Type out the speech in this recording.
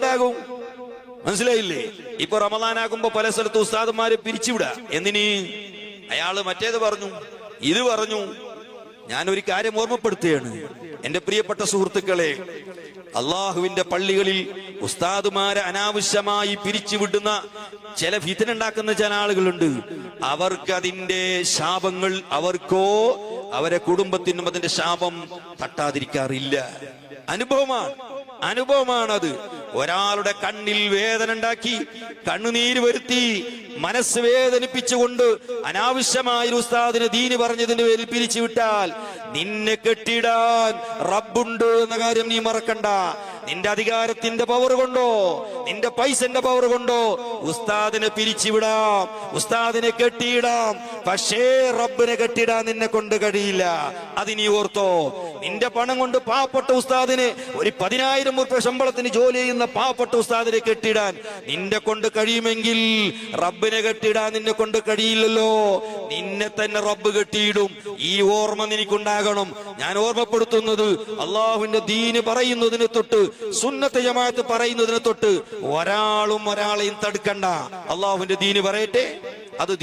ഉണ്ടാകും. മനസ്സിലായില്ലേ? ഇപ്പൊ റമദാനാകുമ്പോ പല സ്ഥലത്ത് ഉസ്താദന്മാരെ പിരിച്ചുവിടാ. എന്തിന്? അയാള് മറ്റേത് പറഞ്ഞു, ഇത് പറഞ്ഞു. ഞാനൊരു കാര്യം ഓർമ്മപ്പെടുത്തുകയാണ് എന്റെ പ്രിയപ്പെട്ട സുഹൃത്തുക്കളെ. അള്ളാഹുവിന്റെ പള്ളികളിൽ ഉസ്താദുമാരെ അനാവശ്യമായി പിരിച്ചുവിടുന്ന ചില ഫിത്ന ഉണ്ടാക്കുന്ന ചില ആളുകളുണ്ട്. അവർക്ക് അതിന്റെ ശാപങ്ങൾ അവർക്കോ അവരെ കുടുംബത്തിനും അതിന്റെ ശാപം തട്ടാതിരിക്കാറില്ല. അനുഭവമാണത്. ഒരാളുടെ കണ്ണിൽ വേദന ഉണ്ടാക്കി, കണ്ണുനീര് വരുത്തി, മനസ്സ് വേദനിപ്പിച്ചുകൊണ്ട് അനാവശ്യമായ ഉസ്താദിന് ദീന് പറഞ്ഞതിന്റെ പേരിൽ പിരിച്ചുവിട്ടാൽ നിന്നെ കെട്ടിടാൻ റബ്ബുണ്ട് എന്ന കാര്യം നീ മറക്കണ്ട. നിന്റെ അധികാരത്തിന്റെ പവർ കൊണ്ടോ നിന്റെ പൈസന്റെ പവർ കൊണ്ടോ ഉസ്താദിനെ പിരിച്ചുവിടാം, ഉസ്താദിനെ കെട്ടിയിടാം. പക്ഷേ റബ്ബിനെ കെട്ടിടാൻ നിന്നെ കൊണ്ട് കഴിയില്ല. അത് നീ ഓർത്തോ. നിന്റെ പണം കൊണ്ട് പാവപ്പെട്ട ഉസ്താദിനെ, ഒരു 10,000 രൂപ ശമ്പളത്തിന് ജോലി ചെയ്യുന്ന പാവപ്പെട്ട ഉസ്താദിനെ കെട്ടിടാൻ നിന്നെ കൊണ്ട് കഴിയുമെങ്കിൽ റബ്ബിനെ കെട്ടിടാൻ നിന്നെ കൊണ്ട് കഴിയില്ലല്ലോ. നിന്നെ തന്നെ റബ്ബ് കെട്ടിയിടും. ഈ ഓർമ്മ നിനക്കുണ്ടാകണം. ഞാൻ ഓർമ്മപ്പെടുത്തുന്നത്, അള്ളാഹുവിന്റെ ദീന് പറയുന്നതിന് തൊട്ട്, സുന്നത്ത് ജമാഅത്ത് പറയുന്നതിന് തൊട്ട് ഒരാളും ഒരാളെയും തടുക്കണ്ട. അള്ളാഹുവിന്റെ ദീന് പറയട്ടെ. അത്